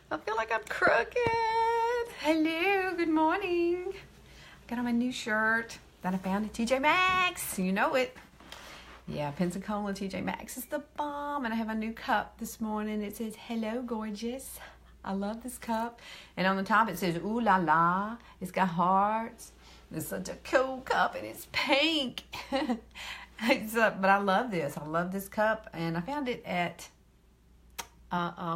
I feel like I'm crooked. Hello, good morning. I got on my new shirt that I found at TJ Maxx. You know it. Yeah, Pensacola TJ Maxx is the bomb. And I have a new cup this morning. It says, hello, gorgeous. I love this cup. And on the top it says, ooh la la. It's got hearts. It's such a cool cup and it's pink. But I love this. I love this cup. And I found it at...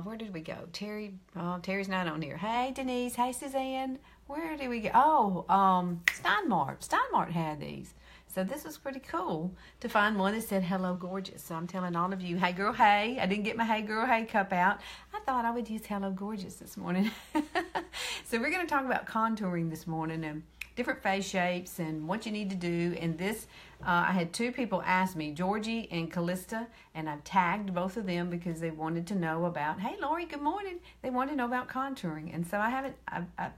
where did we go? Terry's not on here. Hey, Denise. Hey, Suzanne. Where did we go? Oh, Steinmart. Steinmart had these. So this was pretty cool to find one that said, hello, gorgeous. So I'm telling all of you, hey, girl, hey. I didn't get my hey, girl, hey cup out. I thought I would use hello, gorgeous this morning. So we're going to talk about contouring this morning and different face shapes and what you need to do. And this, I had two people ask me, Georgie and Callista, and I've tagged both of them because they wanted to know about, hey, Lori, good morning. They wanted to know about contouring. And so I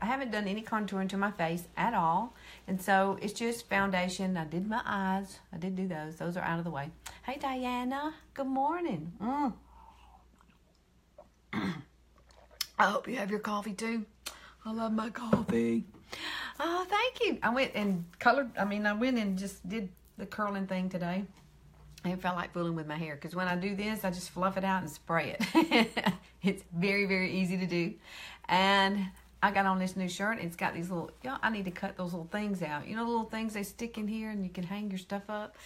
haven't done any contouring to my face at all. And so it's just foundation. I did my eyes. I did do those. Those are out of the way. Hey, Diana, good morning. I hope you have your coffee too. I love my coffee. Oh, thank you. I went and just did the curling thing today. I felt like fooling with my hair because when I do this, I just fluff it out and spray it. It's very, very easy to do. And I got on this new shirt. It's got these little, I need to cut those little things out. You know, the little things they stick in here and you can hang your stuff up?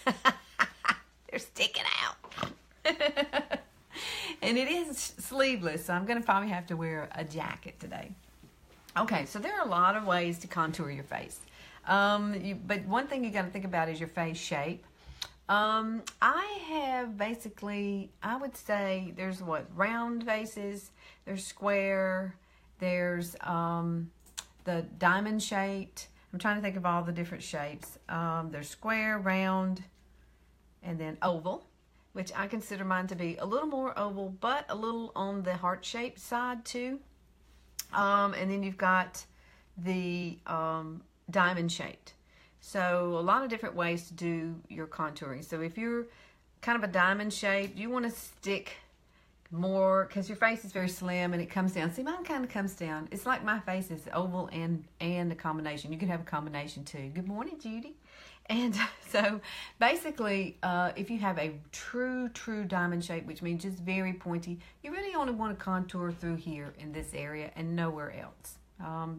They're sticking out. And it is sleeveless, so I'm going to probably have to wear a jacket today. Okay, so there are a lot of ways to contour your face. But one thing you got to think about is your face shape. I have basically, I would say there's round faces, there's square, there's the diamond shaped. I'm trying to think of all the different shapes. There's square, round, and then oval, which I consider mine to be a little more oval, but a little on the heart-shaped side too. And then you've got the diamond shaped. So a lot of different ways to do your contouring. So if you're kind of a diamond shape, you want to stick more because your face is very slim and it comes down. See, mine kind of comes down. It's like my face is oval and a combination. You can have a combination too. Good morning, Judy. And so basically, if you have a true diamond shape, which means just very pointy, you really only want to contour through here in this area and nowhere else.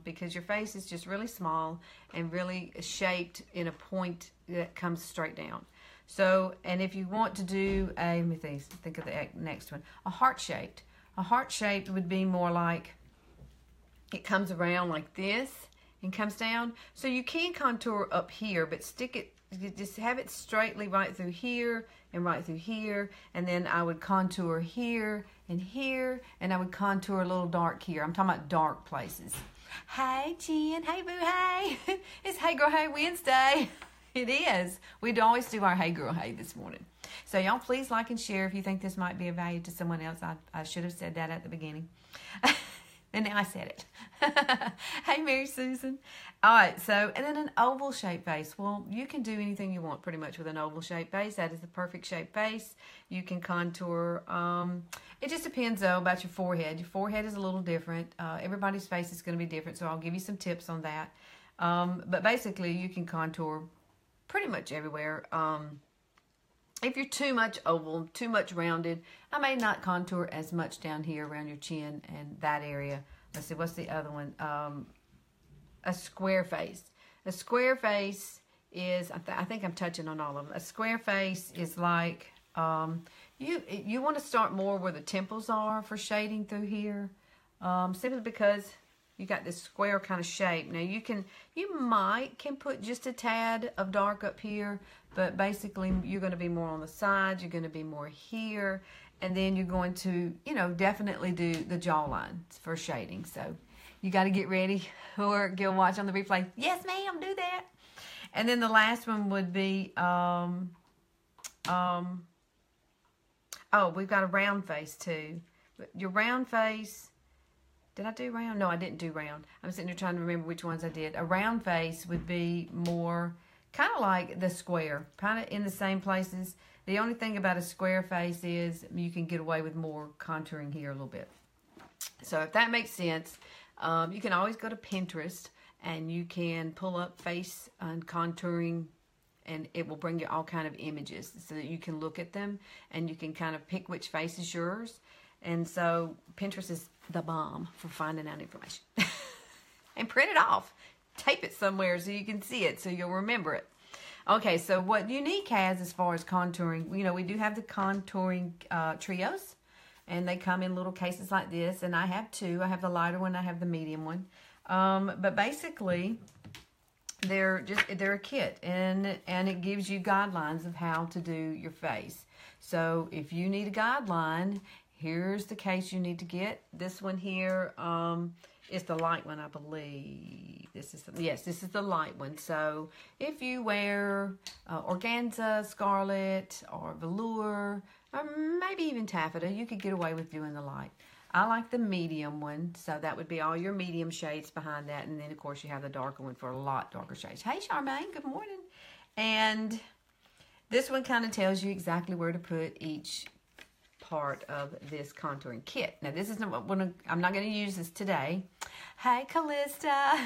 Because your face is just really small and really shaped in a point that comes straight down. So, and if you want to do let me think of the next one, a heart shaped. A heart shaped would be more like it comes around like this and comes down. So you can contour up here, but just have it straightly right through here and right through here. And then I would contour here, and I would contour a little dark here. I'm talking about dark places. Hey, Jen. Hey, boo, hey. It's Hey Girl, Hey Wednesday. It is. We'd always do our Hey Girl, Hey this morning. So y'all please like and share if you think this might be of value to someone else. I should have said that at the beginning. And now I said it. Hey, Mary Susan. All right, so, and then an oval shaped face. Well, you can do anything you want pretty much with an oval shaped face. That is the perfect shaped face. You can contour. It just depends, though, about your forehead. Your forehead is a little different. Everybody's face is going to be different, so I'll give you some tips on that. But basically, you can contour pretty much everywhere. If you're too much oval, too much rounded, I may not contour as much down here around your chin and that area. Let's see, what's the other one? A square face. A square face is, I think I'm touching on all of them. A square face is like, you want to start more where the temples are for shading through here. Simply because you got this square kind of shape. Now you can put just a tad of dark up here, but basically you're going to be more on the sides. You're going to be more here, and then you're going to, definitely do the jawline for shading. So you got to get ready or go watch on the replay. Yes, ma'am, do that. And then the last one would be, oh, we've got a round face too. Your round face. Did I do round? No, I didn't do round. I'm sitting there trying to remember which ones I did. A round face would be more kind of like the square, kind of in the same places. The only thing about a square face is you can get away with more contouring here a little bit. So if that makes sense, you can always go to Pinterest and you can pull up face and contouring, and it will bring you all kind of images so that you can look at them and you can kind of pick which face is yours. And so Pinterest is the bomb for finding out information. And print it off. Tape it somewhere so you can see it so you'll remember it. Okay, so what Younique has as far as contouring, you know, we do have the contouring trios. And they come in little cases like this. And I have two. I have the lighter one. I have the medium one. But basically, they're a kit. And it gives you guidelines of how to do your face. So if you need a guideline, here's the case you need to get. This one here is the light one, I believe. This is the light one. So if you wear organza, scarlet, or velour, or maybe even taffeta, you could get away with doing the light. I like the medium one, so that would be all your medium shades behind that. And then, of course, you have the darker one for a lot darker shades. Hey, Charmaine, good morning. And this one kind of tells you exactly where to put each part of this contouring kit. Now, this is not what I'm not going to use this today. Hey, Callista,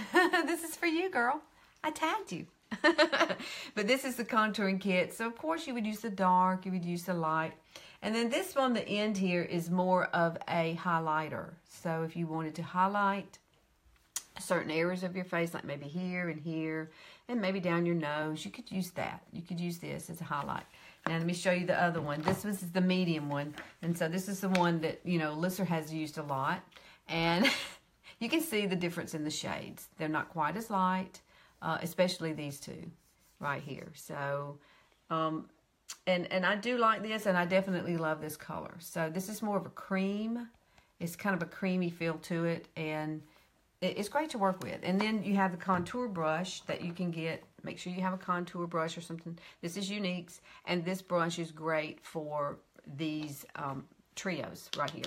this is for you, girl. I tagged you. But this is the contouring kit. So, of course, you would use the dark, you would use the light. And then this one, the end here, is more of a highlighter. So, if you wanted to highlight certain areas of your face, like maybe here, and maybe down your nose, you could use that. You could use this as a highlight. Now, let me show you the other one. This is the medium one. And so, this is the one that, you know, Alyssa has used a lot. And you can see the difference in the shades. They're not quite as light. Especially these two right here. So, and I do like this, and I definitely love this color. So this is more of a cream. It's kind of a creamy feel to it, and it's great to work with. And then you have the contour brush that you can get. Make sure you have a contour brush or something. This is Younique's, and this brush is great for these trios right here.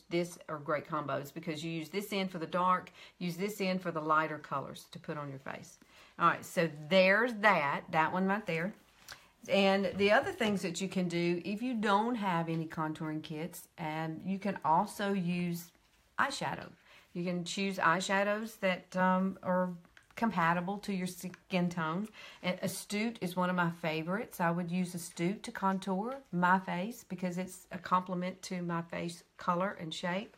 This are great combos because you use this end for the dark, use this end for the lighter colors to put on your face. All right, so there's that one right there. And the other things that you can do, if you don't have any contouring kits, and you can also use eyeshadow. You can choose eyeshadows that are compatible to your skin tone. And Astute is one of my favorites. I would use Astute to contour my face because it's a complement to my face color and shape.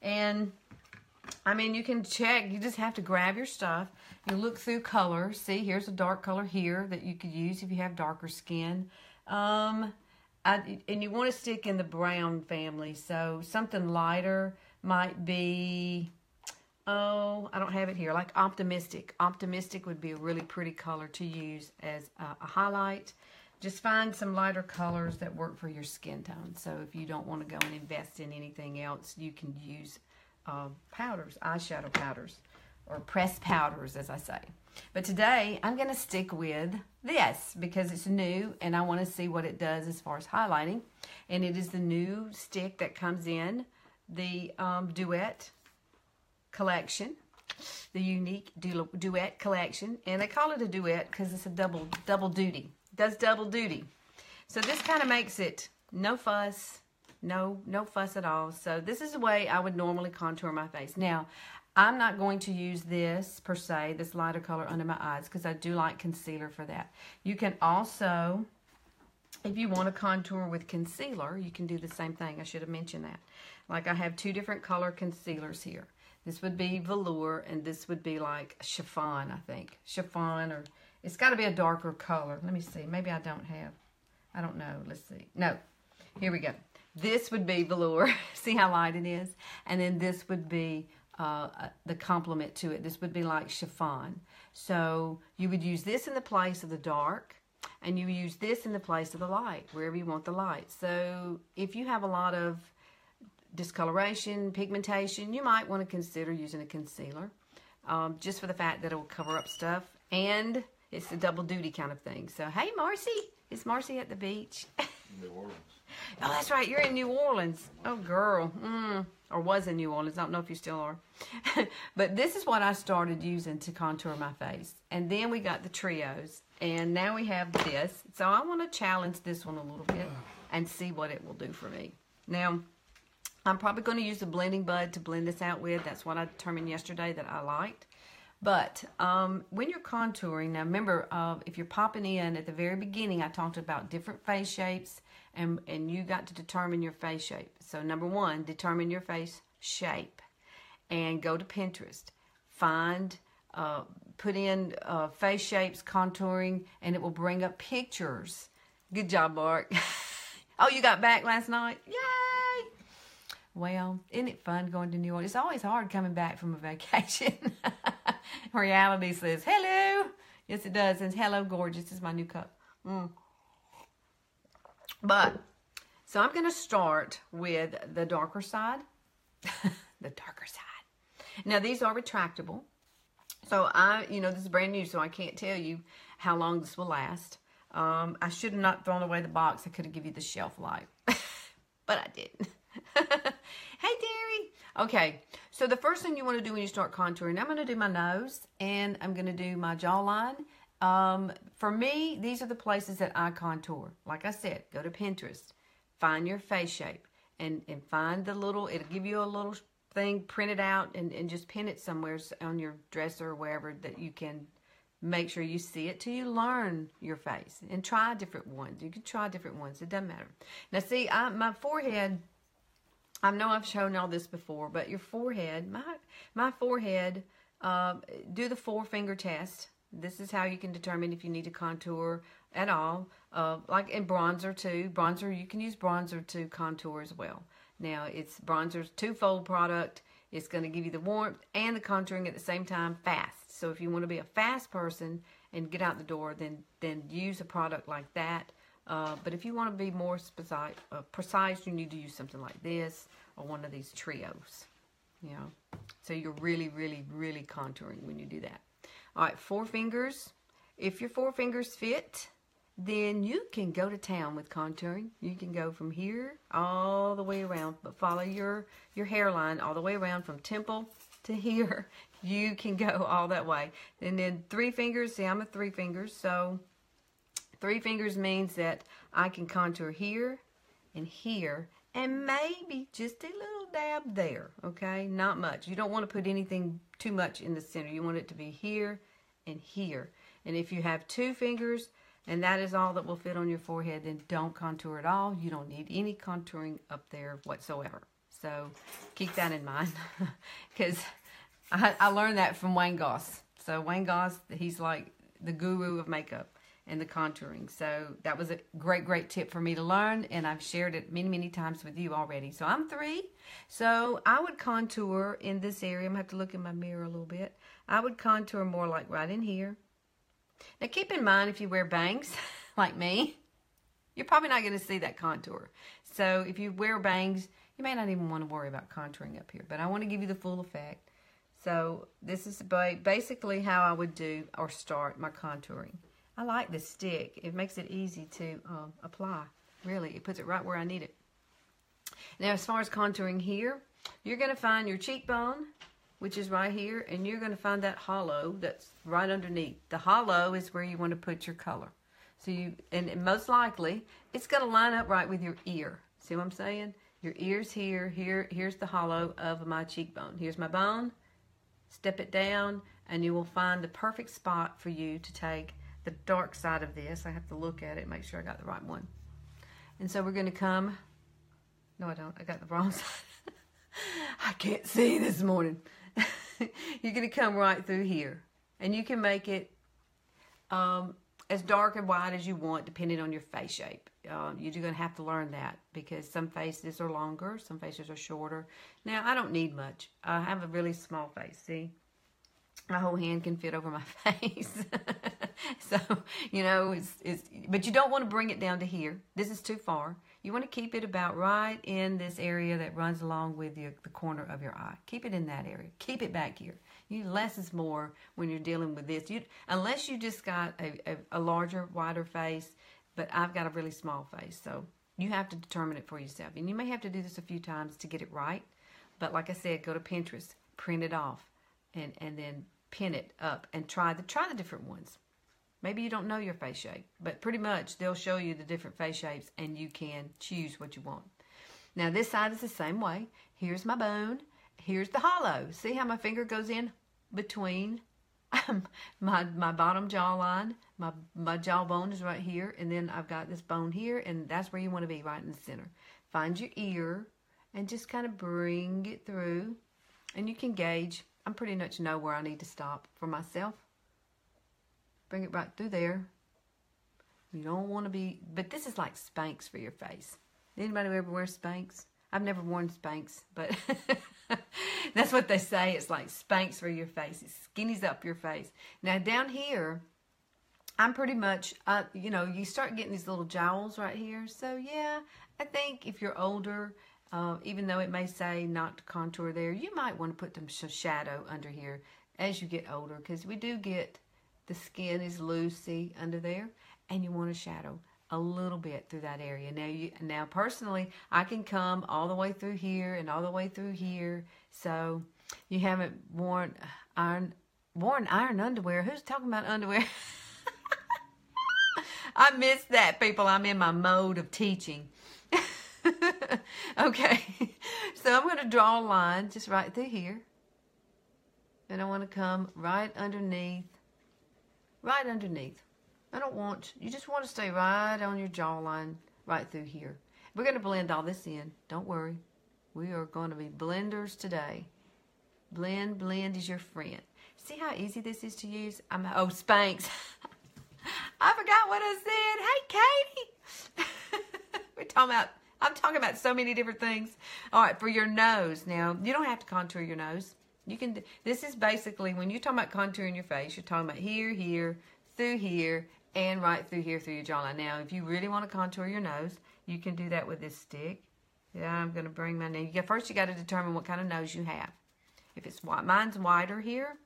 And I mean, you can check. You just have to grab your stuff. You look through colors. See, here's a dark color here that you could use if you have darker skin. And you want to stick in the brown family. So something lighter might be... Oh, I don't have it here. Like Optimistic. Optimistic would be a really pretty color to use as a highlight. Just find some lighter colors that work for your skin tone. So if you don't want to go and invest in anything else, you can use powders, eyeshadow powders, or pressed powders, as I say. But today, I'm going to stick with this because it's new, and I want to see what it does as far as highlighting. And it is the new stick that comes in the Duet collection, the Younique Duet collection, and they call it a duet because it's a double duty. It does double duty. So this kind of makes it no fuss, no fuss at all. So this is the way I would normally contour my face. Now, I'm not going to use this per se, this lighter color under my eyes, because I do like concealer for that. You can also, if you want to contour with concealer, you can do the same thing. I should have mentioned that. Like I have two different color concealers here. This would be velour, and this would be like chiffon, I think. Chiffon, or it's got to be a darker color. Let me see. Maybe I don't know. Let's see. No. Here we go. This would be velour. See how light it is? And then this would be the complement to it. This would be like chiffon. So you would use this in the place of the dark, and you use this in the place of the light, wherever you want the light. So if you have a lot of discoloration, pigmentation, you might want to consider using a concealer just for the fact that it will cover up stuff, and it's a double duty kind of thing. So hey, Marcy, is Marcy at the beach? New Orleans. Oh, that's right, you're in New Orleans. Oh girl, or was in New Orleans. I don't know if you still are. But this is what I started using to contour my face, and then we got the trios, and now we have this. So I want to challenge this one a little bit and see what it will do for me. Now, I'm probably going to use the blending bud to blend this out with. That's what I determined yesterday that I liked. But when you're contouring, now remember, if you're popping in at the very beginning, I talked about different face shapes, and you got to determine your face shape. So number one, determine your face shape, and go to Pinterest. Find, put in face shapes, contouring, and it will bring up pictures. Good job, Mark. Oh, you got back last night? Yay! Well, isn't it fun going to New Orleans? It's always hard coming back from a vacation. Reality says, hello. Yes, it does. And hello, gorgeous. This is my new cup. But, so I'm going to start with the darker side. The darker side. Now, these are retractable. So, this is brand new, so I can't tell you how long this will last. I should have not thrown away the box. I could have given you the shelf life. But I didn't. Hey, Terry. Okay, so the first thing you want to do when you start contouring, I'm going to do my nose, and I'm going to do my jawline. For me, these are the places that I contour. Like I said, go to Pinterest. Find your face shape, and find the little, it'll give you a little thing, print it out, and just pin it somewhere on your dresser or wherever that you can make sure you see it till you learn your face. And try different ones. You can try different ones. It doesn't matter. Now, see, my forehead, I know I've shown all this before, but your forehead, my forehead, do the 4-finger test. This is how you can determine if you need to contour at all. Like in bronzer too. Bronzer, you can use bronzer to contour as well. Now, it's bronzer's 2-fold product. It's going to give you the warmth and the contouring at the same time fast. So if you want to be a fast person and get out the door, then use a product like that. But if you want to be more precise, you need to use something like this or one of these trios. You know, so you're really, really, really contouring when you do that. All right, 4 fingers. If your 4 fingers fit, then you can go to town with contouring. You can go from here all the way around, but follow your hairline all the way around from temple to here. You can go all that way. And then 3 fingers. See, I'm a 3 fingers, so 3 fingers means that I can contour here and here and maybe just a little dab there, okay? Not much. You don't want to put anything too much in the center. You want it to be here and here. And if you have 2 fingers and that is all that will fit on your forehead, then don't contour at all. You don't need any contouring up there whatsoever. So keep that in mind because I learned that from Wayne Goss. So Wayne Goss, he's like the guru of makeup and the contouring. So that was a great, great tip for me to learn, and I've shared it many, many times with you already. So I'm 3. So I would contour in this area. I'm going to have to look in my mirror a little bit. I would contour more like right in here. Now keep in mind, if you wear bangs like me, you're probably not going to see that contour. So if you wear bangs, you may not even want to worry about contouring up here. But I want to give you the full effect. So this is basically how I would do or start my contouring. I like this stick. It makes it easy to apply. Really, it puts it right where I need it. Now, as far as contouring here, you're going to find your cheekbone, which is right here, and you're going to find that hollow that's right underneath. The hollow is where you want to put your color. So and most likely, it's going to line up right with your ear. See what I'm saying? Your ear's here. Here's the hollow of my cheekbone. Here's my bone. Step it down, and you will find the perfect spot for you to take the dark side of this. I have to look at it and make sure I got the right one. And so we're going to come. No, I don't. I got the wrong side. I can't see this morning. You're going to come right through here. And you can make it as dark and wide as you want, depending on your face shape. You're going to have to learn that because some faces are longer, some faces are shorter. Now, I don't need much. I have a really small face, see? My whole hand can fit over my face. So, you know, but you don't want to bring it down to here. This is too far. You want to keep it about right in this area that runs along with the corner of your eye. Keep it in that area. Keep it back here. Less is more when you're dealing with this. Unless you just got a larger, wider face, but I've got a really small face. So you have to determine it for yourself. And you may have to do this a few times to get it right. But like I said, go to Pinterest, print it off, and then pin it up and try the different ones. Maybe you don't know your face shape, but pretty much they'll show you the different face shapes and you can choose what you want. Now this side is the same way. Here's my bone. Here's the hollow. See how my finger goes in between my bottom jawline? My jawbone is right here, and then I've got this bone here, and that's where you want to be, right in the center. Find your ear and just kind of bring it through, and you can gauge. I'm pretty much know where I need to stop for myself. Bring it right through there. You don't want to be, but this is like Spanx for your face. Anybody ever wear Spanx? I've never worn Spanx, but that's what they say. It's like Spanx for your face. It skinnies up your face. Now down here, I'm pretty much, you know, you start getting these little jowls right here. So yeah, I think if you're older, even though it may say not to contour there, you might want to put some shadow under here as you get older, because we do get, the skin is loosey under there, and you want to shadow a little bit through that area. Now personally, I can come all the way through here and all the way through here. So you haven't worn iron underwear. Who's talking about underwear? I miss that, people. I'm in my mode of teaching. Okay, so I'm going to draw a line just right through here. And I want to come right underneath. Right underneath. You just want to stay right on your jawline, right through here. We're going to blend all this in. Don't worry. We are going to be blenders today. Blend is your friend. See how easy this is to use? Oh, Spanx. I forgot what I said. Hey, Katie. I'm talking about so many different things. All right, for your nose. Now, you don't have to contour your nose. You can. This is basically, when you're talking about contouring your face, you're talking about here, through here, and right through here, through your jawline. Now, if you really want to contour your nose, you can do that with this stick. Yeah, I'm going to bring my nose. First, you got to determine what kind of nose you have. If it's white, mine's wider here,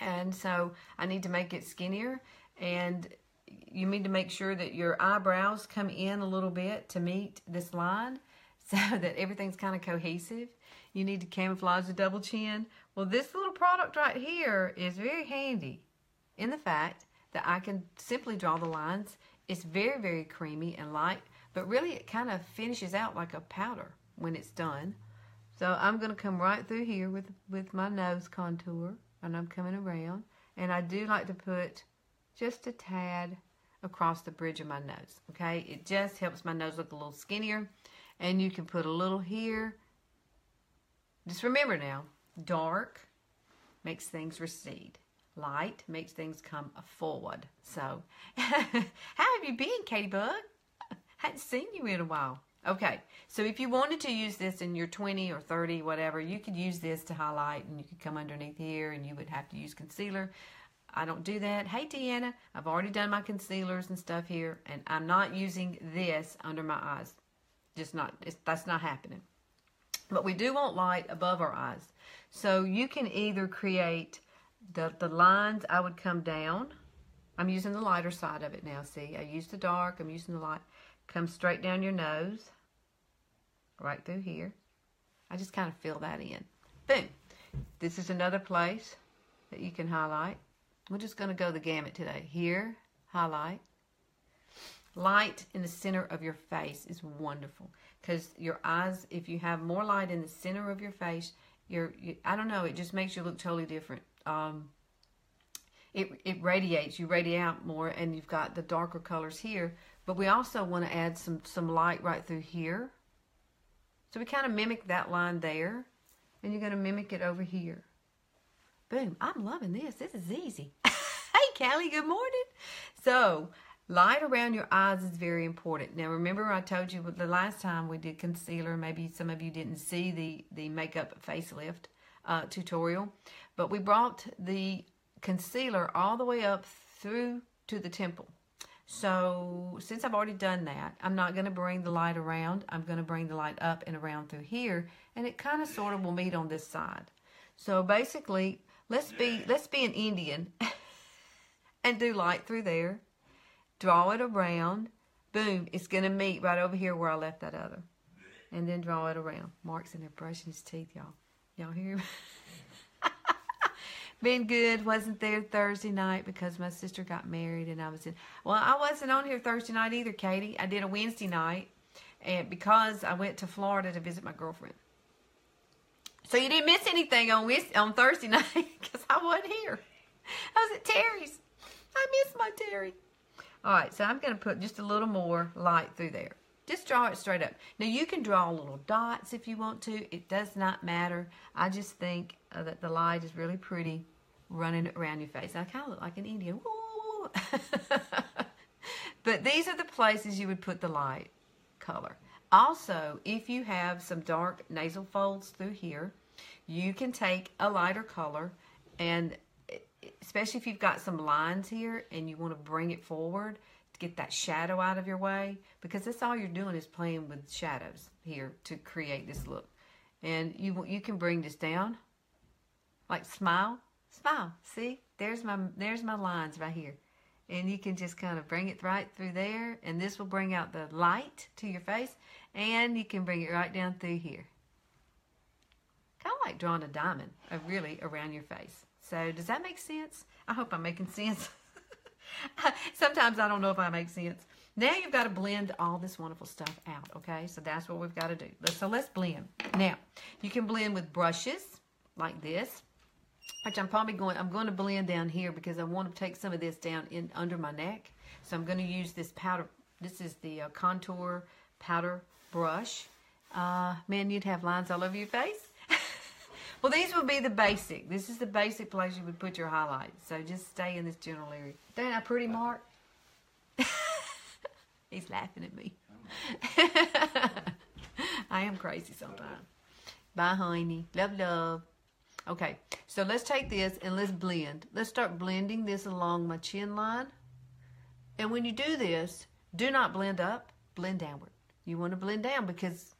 and so I need to make it skinnier. And you need to make sure that your eyebrows come in a little bit to meet this line, so that everything's kind of cohesive. You need to camouflage the double chin. Well, this little product right here is very handy in the fact that I can simply draw the lines. It's very, very creamy and light, but really it kind of finishes out like a powder when it's done. So I'm going to come right through here with my nose contour, and I'm coming around. And I do like to put just a tad across the bridge of my nose, okay? It just helps my nose look a little skinnier. And you can put a little here. Just remember now, dark makes things recede. Light makes things come forward. So, how have you been, Katie Bug? Hadn't seen you in a while. Okay, so if you wanted to use this in your 20 or 30, whatever, you could use this to highlight, and you could come underneath here, and you would have to use concealer. I don't do that. Hey, Deanna, I've already done my concealers and stuff here, and I'm not using this under my eyes. Just not, that's not happening. But we do want light above our eyes. So you can either create the lines. I would come down. I'm using the lighter side of it now. See, I used the dark. I'm using the light. Come straight down your nose. Right through here. I just kind of fill that in. Boom. This is another place that you can highlight. We're just going to go the gamut today. Here, highlight. Light in the center of your face is wonderful, because your eyes, if you have more light in the center of your face, I don't know, it just makes you look totally different. It radiates, you radiate out more, and you've got the darker colors here, but we also want to add some light right through here. So we kind of mimic that line there, and you're going to mimic it over here. Boom, I'm loving this. This is easy. Hey, Callie, good morning. So, light around your eyes is very important. Now, remember I told you the last time we did concealer, maybe some of you didn't see the makeup facelift tutorial, but we brought the concealer all the way up through to the temple. So, since I've already done that, I'm not going to bring the light around. I'm going to bring the light up and around through here, and it kind of sort of will meet on this side. So, basically, let's be an Indian and do light through there. Draw it around. Boom. It's going to meet right over here where I left that other. And then draw it around. Mark's in there brushing his teeth, y'all. Y'all hear him? Been good. Wasn't there Thursday night because my sister got married and I was in. Well, I wasn't on here Thursday night either, Katie. I did a Wednesday night. and because I went to Florida to visit my girlfriend. So you didn't miss anything on Thursday night because I wasn't here. I was at Terry's. I miss my Terry. All right, so I'm going to put just a little more light through there. Just draw it straight up. Now, you can draw little dots if you want to. It does not matter. I just think that the light is really pretty running around your face. I kind of look like an Indian. Woo! But these are the places you would put the light color. Also, if you have some dark nasal folds through here, you can take a lighter color, and especially if you've got some lines here and you want to bring it forward to get that shadow out of your way, because that's all you're doing is playing with shadows here to create this look. And you can bring this down, like smile. See, there's my lines right here. And you can just kind of bring it right through there, and this will bring out the light to your face, and you can bring it right down through here. Kind of like drawing a diamond, really, around your face. So does that make sense? I hope I'm making sense. Sometimes I don't know if I make sense. Now you've got to blend all this wonderful stuff out, okay? So that's what we've got to do. So let's blend. Now, you can blend with brushes like this, which I'm going to blend down here because I want to take some of this down in under my neck. So I'm going to use this powder. This is the contour powder brush. Man, you'd have lines all over your face. Well, these would be the basic. This is the basic place you would put your highlights. So just stay in this general area. Ain't I pretty, Mark? He's laughing at me. I am crazy sometimes. Bye, honey. Love, love. Okay, so let's take this and let's blend. Let's start blending this along my chin line. And when you do this, do not blend up, blend downward. You want to blend down because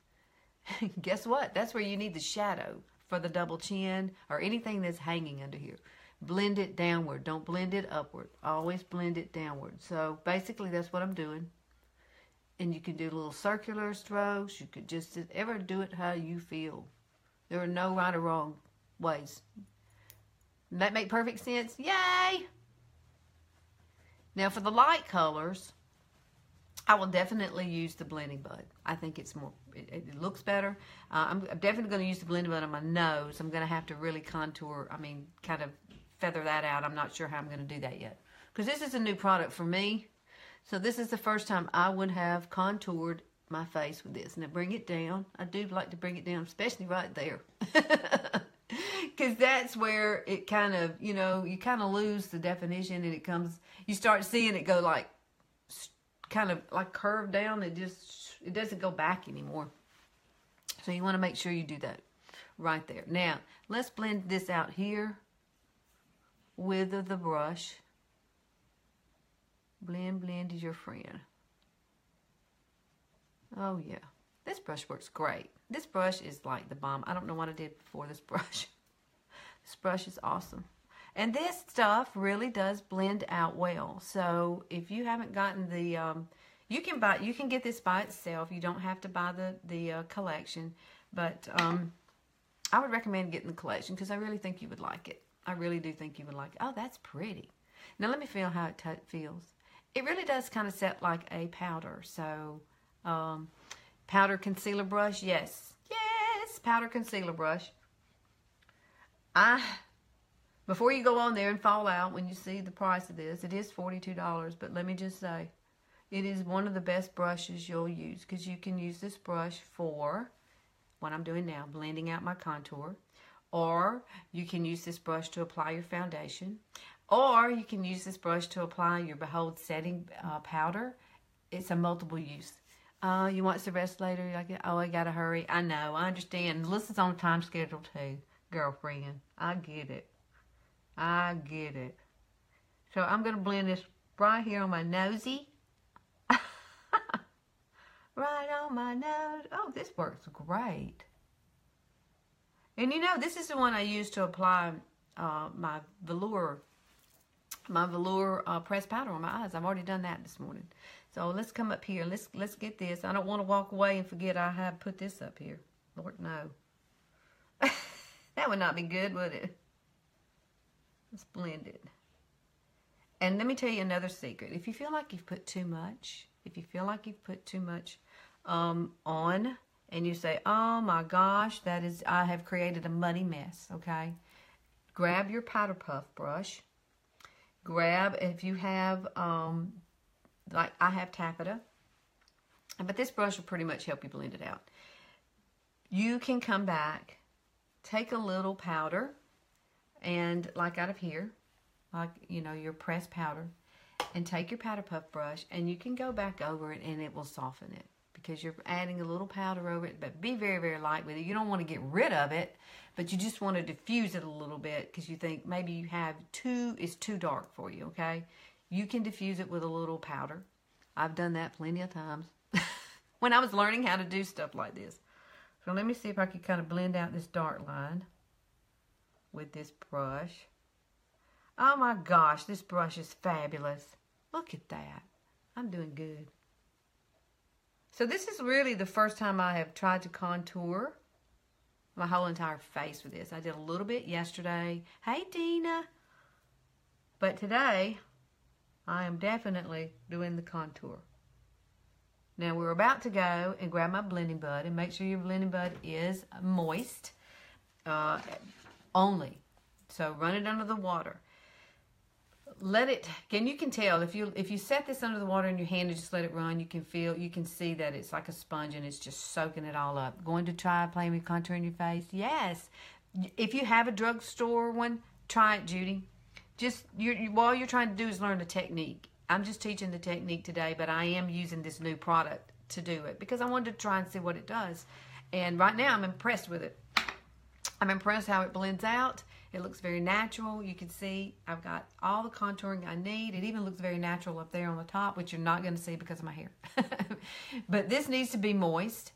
guess what? That's where you need the shadow for the double chin or anything that's hanging under here. Blend it downward. Don't blend it upward. Always blend it downward. So basically that's what I'm doing. And you can do little circular strokes. You could just ever do it how you feel. There are no right or wrong ways. That make perfect sense? Yay! Now for the light colors, I will definitely use the blending bud. I think it's more, it looks better. I'm definitely going to use the blending bud on my nose. I'm going to have to really contour, kind of feather that out. I'm not sure how I'm going to do that yet. Because this is a new product for me. So this is the first time I would have contoured my face with this. Now bring it down. I do like to bring it down, especially right there. Because that's where it kind of, you kind of lose the definition and it comes, you start seeing it go like, kind of like curved down. It doesn't go back anymore. So you want to make sure you do that right there. Now, let's blend this out here with the brush. Blend is your friend. Oh, yeah. This brush works great. This brush is like the bomb. I don't know what I did before this brush. This brush is awesome. And this stuff really does blend out well. So if you haven't gotten the, you can get this by itself. You don't have to buy the collection. But I would recommend getting the collection because I really think you would like it. I really do think you would like it. Oh, that's pretty. Now let me feel how it feels. It really does kind of set like a powder. So powder concealer brush, yes. Yes, powder concealer brush. Before you go on there and fall out when you see the price of this, it is $42, but let me just say, it is one of the best brushes you'll use because you can use this brush for what I'm doing now, blending out my contour, or you can use this brush to apply your foundation, or you can use this brush to apply your Behold setting powder. It's a multiple use. You want the rest later? You're like, oh, I gotta hurry. I know, I understand. Melissa's on a time schedule too, girlfriend. I get it. I get it. So I'm going to blend this right here on my nosy. Right on my nose. Oh, this works great. And this is the one I use to apply my velour pressed powder on my eyes. I've already done that this morning. So let's come up here. Let's get this. I don't want to walk away and forget I have put this up here. Lord, no. That would not be good, would it? Let's blend it. And let me tell you another secret. If you feel like you've put too much, on, and you say, oh my gosh, I have created a muddy mess, okay? Grab your powder puff brush. Grab, if you have, like I have taffeta, but this brush will pretty much help you blend it out. You can come back, take a little powder, and like out of here, like, you know, your pressed powder, and take your powder puff brush, and you can go back over it, and it will soften it because you're adding a little powder over it, but be very, very light with it. You don't want to get rid of it, but you just want to diffuse it a little bit because you think maybe you have it's too dark for you, okay? You can diffuse it with a little powder. I've done that plenty of times when I was learning how to do stuff like this. So let me see if I can kind of blend out this dark line with this brush. Oh my gosh, this brush is fabulous. Look at that. I'm doing good. So this is really the first time I have tried to contour my whole entire face with this. I did a little bit yesterday. Hey, Dina. But today, I am definitely doing the contour. Now, we're about to go and grab my blending bud, and make sure your blending bud is moist only. So run it under the water. Let it, and you can tell if you set this under the water in your hand and just let it run, you can see that it's like a sponge and it's just soaking it all up. Going to try playing with contour in your face? Yes. If you have a drugstore one, try it, Judy. Just all you're trying to do is learn the technique. I'm just teaching the technique today, but I am using this new product to do it because I wanted to try and see what it does. And right now I'm impressed with it. I'm impressed how it blends out. It looks very natural. You can see I've got all the contouring I need. It even looks very natural up there on the top, which you're not going to see because of my hair. But this needs to be moist.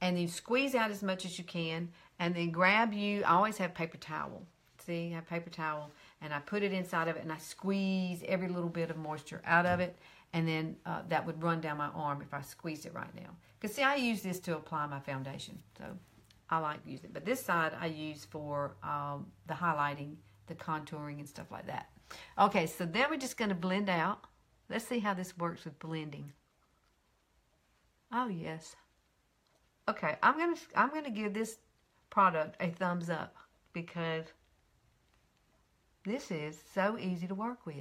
And then squeeze out as much as you can. And then I always have paper towel. See, I have paper towel. And I put it inside of it and I squeeze every little bit of moisture out of it. And then that would run down my arm if I squeezed it right now. Because see, I use this to apply my foundation. So I like to use it. But this side I use for the highlighting, the contouring, and stuff like that. Okay, so then we're just going to blend out. Let's see how this works with blending. Oh, yes. Okay, I'm gonna give this product a thumbs up because this is so easy to work with.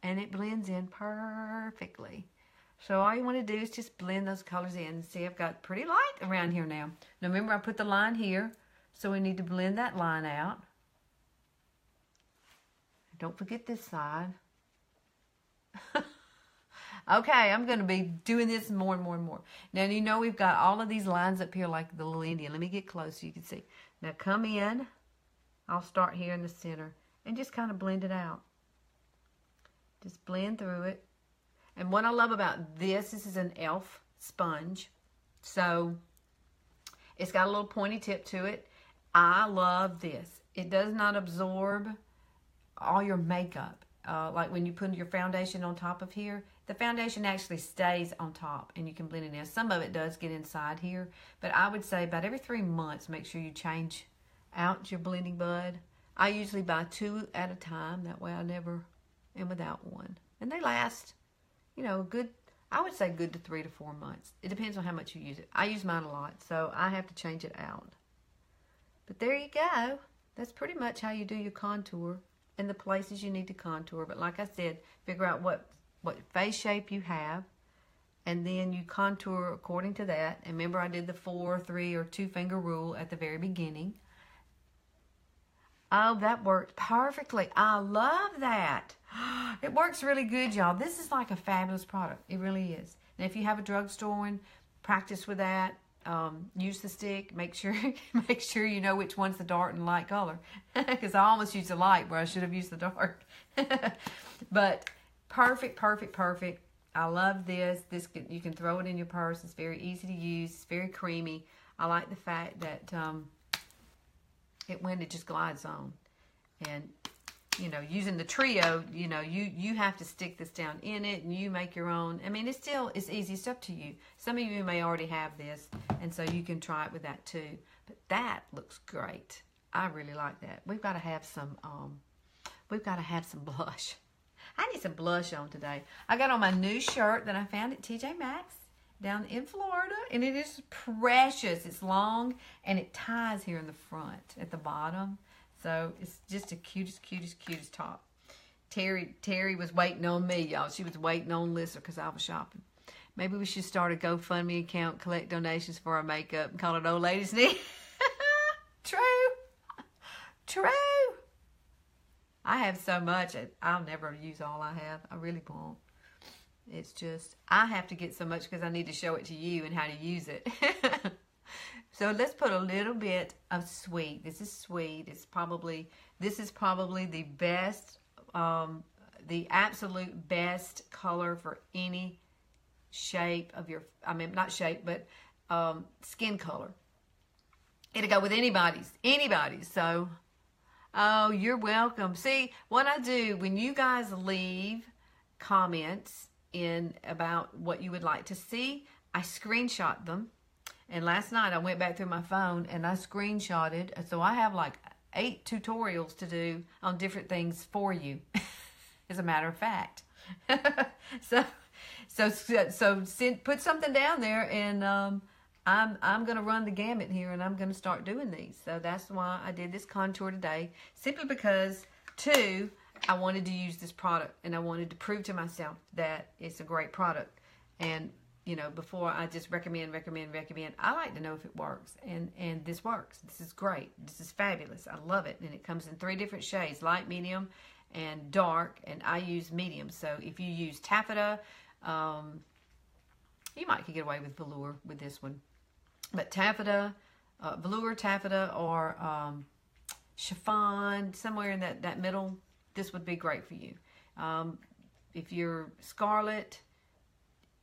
And it blends in perfectly. So all you want to do is just blend those colors in. See, I've got pretty light around here now. Now remember, I put the line here, so we need to blend that line out. Don't forget this side. Okay, I'm going to be doing this more and more and more. Now, you know we've got all of these lines up here like the little Indian. Let me get close so you can see. Now come in. I'll start here in the center and just kind of blend it out. Just blend through it. And what I love about this is an e.l.f. sponge. So it's got a little pointy tip to it. I love this. It does not absorb all your makeup. Like when you put your foundation on top of here, the foundation actually stays on top and you can blend it in. Some of it does get inside here, but I would say about every 3 months, make sure you change out your blending bud. I usually buy 2 at a time. That way I never am without one. And they last, you know, I would say good to 3 to 4 months. It depends on how much you use it. I use mine a lot, so I have to change it out. But there you go. That's pretty much how you do your contour and the places you need to contour. But like I said, figure out what face shape you have, and then you contour according to that. And remember, I did the 4, 3, or 2 finger rule at the very beginning. Oh, that worked perfectly. I love that. It works really good, y'all. This is like a fabulous product. It really is. And if you have a drugstore one, practice with that. Use the stick. Make sure you know which one's the dark and light color. Because I almost used the light where I should have used the dark. But perfect, perfect, perfect. I love this. You can throw it in your purse. It's very easy to use. It's very creamy. I like the fact that it just glides on. And you know, using the trio, you know, you have to stick this down in it and you make your own. I mean, it's easy. It's up to you. Some of you may already have this, and so you can try it with that too. But that looks great. I really like that. We've got to have some blush. I need some blush on today. I got on my new shirt that I found at TJ Maxx, down in Florida, and it is precious. It's long, and it ties here in the front at the bottom. So it's just the cutest, cutest, cutest top. Terry was waiting on me, y'all. She was waiting on Lissa because I was shopping. Maybe we should start a GoFundMe account, collect donations for our makeup, and call it Old Ladies Need. True. I have so much. I'll never use all I have. I really won't. It's just, I have to get so much because I need to show it to you and how to use it. So let's put a little bit of sweet. This is sweet. This is probably the best, the absolute best color for any shape of your, I mean, not shape, but skin color. It'll go with anybody's. So, oh, you're welcome. See, what I do, when you guys leave comments in about what you would like to see, I screenshot them. And last night I went back through my phone and I screenshotted. So I have like 8 tutorials to do on different things for you, as a matter of fact. Put something down there, and I'm going to run the gamut here, and I'm going to start doing these. So that's why I did this contour today, simply because, 2, I wanted to use this product, and I wanted to prove to myself that it's a great product. And, you know, before I just recommend, I like to know if it works. And this works. This is great. This is fabulous. I love it. And it comes in 3 different shades, light, medium, and dark. And I use medium. So if you use taffeta, you might could get away with velour with this one. But taffeta, velour, taffeta, or chiffon, somewhere in that middle, this would be great for you. If you're scarlet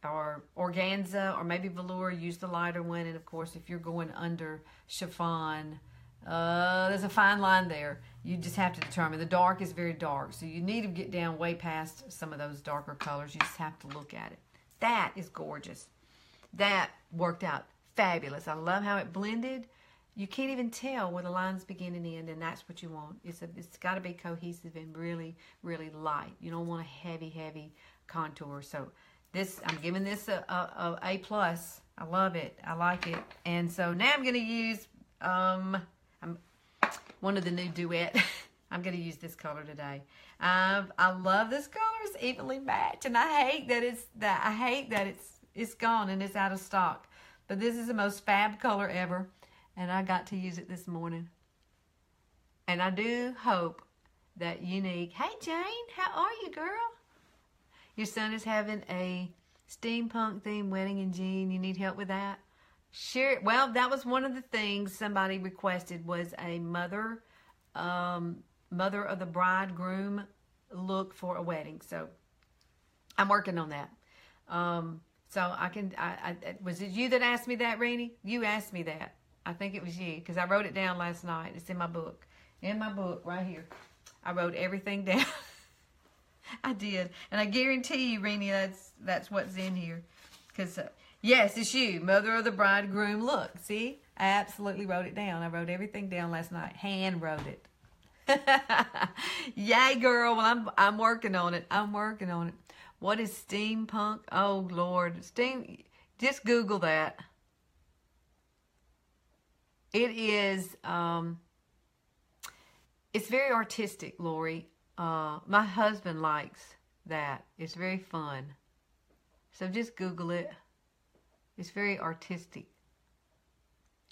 or organza or maybe velour, use the lighter one. And of course, if you're going under chiffon, there's a fine line there. You just have to determine. The dark is very dark, so you need to get down way past some of those darker colors. You just have to look at it. That is gorgeous. That worked out fabulous. I love how it blended. You can't even tell where the lines begin and end, and that's what you want. It's got to be cohesive and really, really light. You don't want a heavy, heavy contour. So this, I'm giving this a A+. I love it. I like it. And so now I'm going to use one of the new Duet. I'm going to use this color today. I love this color. It's evenly matched, and I hate that it's gone and it's out of stock. But this is the most fab color ever. And I got to use it this morning. And I do hope that Younique, hey Jane, how are you, girl? Your son is having a steampunk themed wedding in June. You need help with that? Sure. Well, that was one of the things somebody requested, was a mother of the bridegroom look for a wedding. So I'm working on that. So was it you that asked me that, Renee? You asked me that. I think it was you, because I wrote it down last night. It's in my book. In my book, right here. I wrote everything down. I did. And I guarantee you, Renee, that's what's in here. Because, yes, it's you, mother of the bridegroom look. See? I absolutely wrote it down. I wrote everything down last night. Hand wrote it. Yay, girl. Well, I'm working on it. I'm working on it. What is steampunk? Oh, Lord. Just Google that. It is, it's very artistic, Lori. My husband likes that. It's very fun. So just Google it. It's very artistic.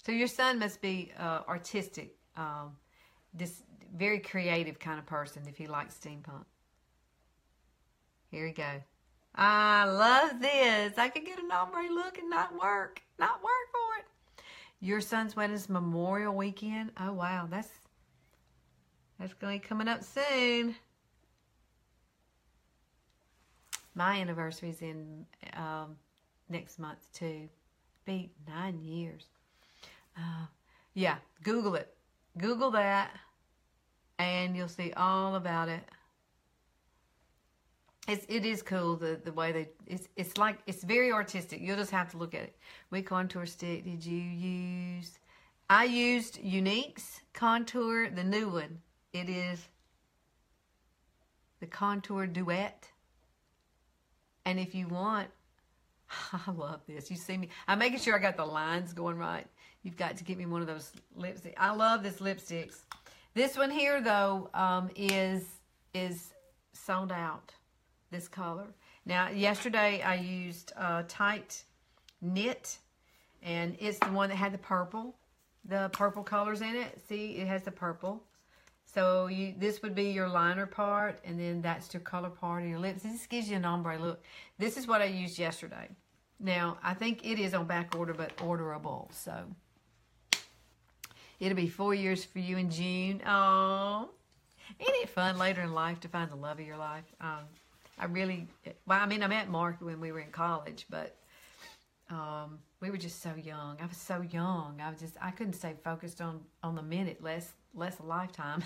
So your son must be artistic. This very creative kind of person if he likes steampunk. Here we go. I love this. I could get an ombre look and not work for it. Your son's wedding is Memorial Weekend. Oh, wow. That's going to be coming up soon. My anniversary is in next month, too. Be 9 years. Yeah, Google it. Google that, and you'll see all about it. It is cool the way it's like, it's very artistic. You'll just have to look at it. What contour stick did you use? I used Younique's contour, the new one. It is the Contour Duet. And if you want I love this. You see me. I'm making sure I got the lines going right. You've got to get me one of those lipsticks. I love this lipsticks. This one here, though, is sold out, this color. Now, yesterday I used Tight Knit, and it's the one that had the purple colors in it. See, it has the purple. So this would be your liner part, and then that's your color part of your lips. This gives you an ombre look. This is what I used yesterday. Now, I think it is on back order, but orderable. So it'll be 4 years for you in June. Oh, isn't it fun later in life to find the love of your life? I met Mark when we were in college, but we were just so young. I was so young. I couldn't stay focused on the minute, less a lifetime.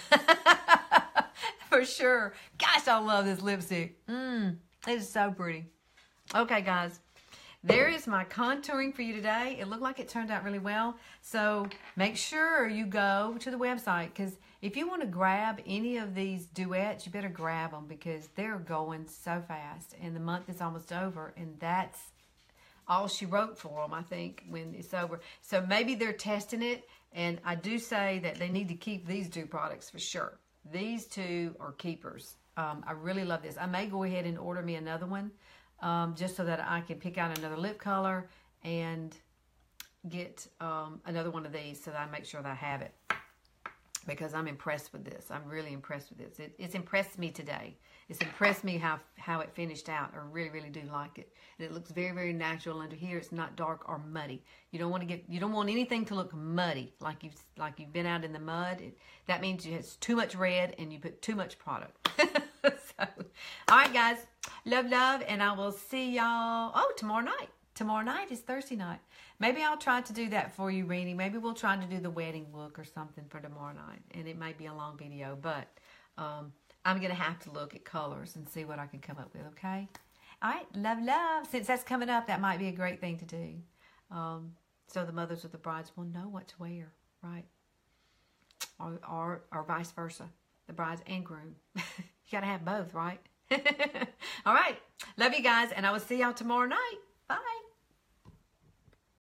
For sure. Gosh, I love this lipstick. It is so pretty. Okay, guys. There is my contouring for you today. It looked like it turned out really well. So make sure you go to the website, because if you want to grab any of these duets, you better grab them, because they're going so fast. And the month is almost over, and that's all she wrote for them, I think, when it's over. So maybe they're testing it, and I do say that they need to keep these two products for sure. These two are keepers. I really love this. I may go ahead and order me another one, just so that I can pick out another lip color and get another one of these, so that I make sure that I have it, because I'm impressed with this. I'm really impressed with this. It's impressed me today. It's impressed me how it finished out. I really, really do like it. And it looks very, very natural under here. It's not dark or muddy. You don't want anything to look muddy, like you've been out in the mud. That means it's too much red and you put too much product. So, all right, guys. Love, and I will see y'all. Oh, tomorrow night. Tomorrow night is Thursday night. Maybe I'll try to do that for you, Renee. Maybe we'll try to do the wedding look or something for tomorrow night. And it might be a long video, but I'm going to have to look at colors and see what I can come up with, okay? All right, love. Since that's coming up, that might be a great thing to do. So the mothers of the brides will know what to wear, right? Or vice versa, the brides and groom. You got to have both, right? All right, love you guys, and I will see y'all tomorrow night.